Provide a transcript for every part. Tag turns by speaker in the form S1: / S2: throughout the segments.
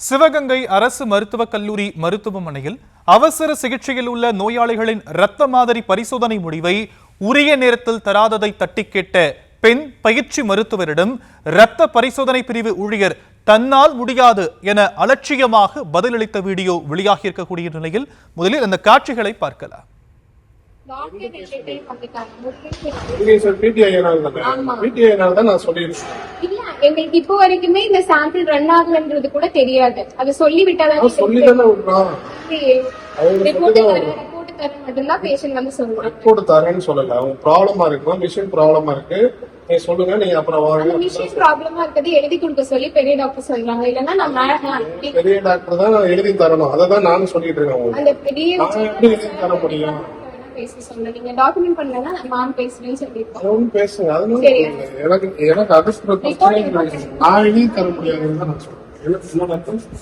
S1: சிவகங்கை அரசு மருத்துவக் கல்லூரி மருத்துவமனையில் அவசர சிகிச்சையில் உள்ள நோயாளிகளின் இரத்த மாதிரி பரிசோதனை முடிவை உரிய நேரத்தில் தராததை தட்டி கேட்ட பெண் பயிற்சி மருத்துவரிடம் இரத்த பரிசோதனை பிரிவு ஊழியர் தன்னால் முடியாது என அலட்சியமாக பதிலளித்த வீடியோ வெளியாகியிருக்கக்கூடிய நிலையில் முதலில் அந்த காட்சிகளை பார்க்கலாம்.
S2: எங்களுக்கு இப்போ வரைக்குமே இந்த சாம்பிள் ரன் ஆகலன்றது கூட தெரியாது. அது சொல்லி விட்டாதான் பேஷண்ட் வந்து சொல்லுவாங்க. ரிப்போர்ட் தரேன்னு சொல்லல, அவங்க ப்ராப்ளமா இருக்கு, மிஷின் ப்ராப்ளமா இருக்கு, நீ சொல்லுங்க, நீங்க அப்புறம் வாங்க. மிஷின் ப்ராப்ளமா இருக்குது எழுதி கொடுக்க சொல்லி பெரிய டாக்டர் சொல்றாங்க. இல்லன்னா நான் பெரிய டாக்டர் தான் எழுதி தரணும். அதை தான் நானும் சொல்லிட்டு இருக்கேன். அந்த பெரிய எப்படி எழுதி தர முடியும்? நீங்க டாக்குமெண்ட் பண்ணலன்னா நான் பேசுறேன்னு சொல்லிருக்கேன். பேசுங்க, அதனால எனக்கு அரசு பிரச்சனை நான் எழுதி தர முடியாதுன்னு தான் நான் சொல்றேன்.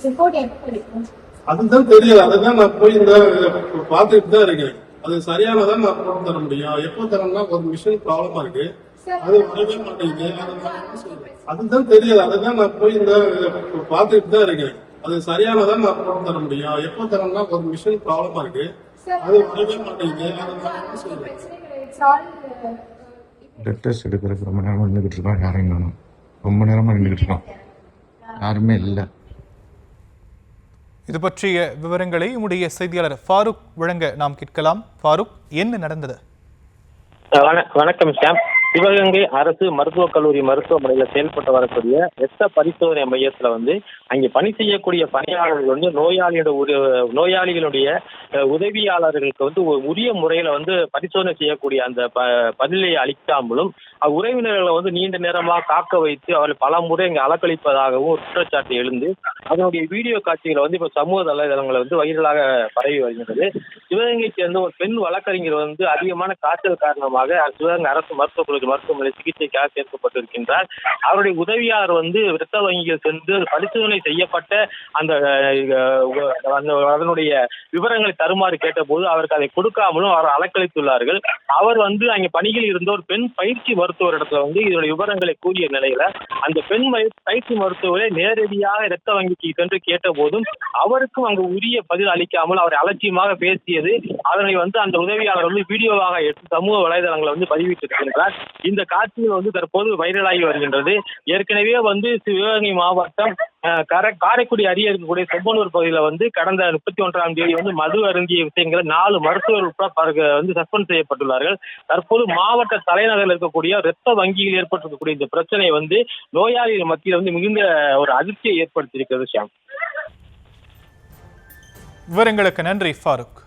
S2: ரிப்போர்ட் எப்ப கிடைக்கும் அதுதான் தெரியாது. அதுதான் நான் போய் இந்த பாத்துட்டு தான் இருக்கேன். அது சரியானதான் நான் போட்டு தர முடியும். எப்போ தரணும்னா ஒரு மிஷின் ப்ராப்ளமா இருக்கு, அது வரவே மாட்டேங்குது. அதுதான் தெரியாது. அதுதான் நான் போய் இந்த பாத்துட்டு தான் இருக்கேன். அது சரியானதான் நான் போட்டு தர முடியும். எப்போ தரணும்னா ஒரு மிஷின் ப்ராப்ளமா இருக்கு, அது வரவே மாட்டேங்குது.
S3: பிளட் டெஸ்ட் எடுக்கிறதுக்கு ரொம்ப நேரமா நின்றுகிட்டு இருக்கோம். யாரையும் காணும். ரொம்ப நேரமா நின்றுகிட்டு இருக்கோம், யாருமே இல்லை.
S1: இது பற்றிய விவரங்களை உடைய செய்தியாளர் ஃபாரூக் வழங்க நாம் கேட்கலாம். ஃபாரூக், என்ன நடந்தது?
S4: வணக்கம் சாம். சிவகங்கை அரசு மருத்துவக் கல்லூரி மருத்துவமனையில் செயல்பட்டு வரக்கூடிய இரத்த பரிசோதனை மையத்துல அங்கே பணி செய்யக்கூடிய பணியாளர்கள் நோயாளிகளுடைய உதவியாளர்களுக்கு உரிய முறையில பரிசோதனை செய்யக்கூடிய அந்த பதிலை அளிக்காமலும் உறவினர்களை நீண்ட நேரமாக காக்க வைத்து அவர்கள் பல முறை இங்கே அலக்களிப்பதாகவும் ஒரு குற்றச்சாட்டு எழுந்து அதனுடைய வீடியோ காட்சிகளை இப்ப சமூக வலைதளங்களை வைரலாக பரவி வருகின்றது. சிவகங்கை சேர்ந்த ஒரு பெண் வழக்கறிஞர் அதிகமான காய்ச்சல் காரணமாக சிவகங்கை அரசு மருத்துவமனை சிகிச்சைக்காக சேர்க்கப்பட்டிருக்கின்றார். அவருடைய உதவியாளர் இரத்த வங்கியில் சென்று பரிசோதனை செய்யப்பட்ட அதனுடைய விவரங்களை தருமாறு கேட்டபோது அவருக்கு அதை கொடுக்காமலும் அவர் அலக்களித்துள்ளார்கள். அவர் அங்கே பணியில் இருந்த ஒரு பெண் பயிற்சி மருத்துவரிடத்துல இதனுடைய விவரங்களை கூறிய நிலையில அந்த பெண் பயிற்சி மருத்துவரை நேரடியாக இரத்த வங்கிக்கு சென்று கேட்ட போதும் அவருக்கும் அங்கு உரிய பதில் அளிக்காமல் அவரை அலட்சியமாக பேசியது. அதனை அந்த உதவியாளர் வீடியோவாக எடுத்து சமூக வலைதளங்களை பதிவிட்டிருக்கின்றார். இந்த காட்சிகள் தற்போது வைரலாகி வருகின்றது. ஏற்கனவே சிவகங்கை மாவட்டம் காரைக்குடி அருகே இருக்கக்கூடிய செம்பனூர் பகுதியில் கடந்த 31ஆம் தேதி மது அருந்திய விஷயங்கள் 4 மருத்துவர்கள் சஸ்பெண்ட் செய்யப்பட்டுள்ளார்கள். தற்போது மாவட்ட தலைநகரில் இருக்கக்கூடிய இரத்த வங்கியில் ஏற்பட்டிருக்கக்கூடிய இந்த பிரச்சனை நோயாளிகள் மத்தியில் மிகுந்த ஒரு அதிர்ச்சியை ஏற்படுத்தியிருக்கிறது. ஷாம்,
S1: விவரங்களுக்கு நன்றி ஃபாரூக்.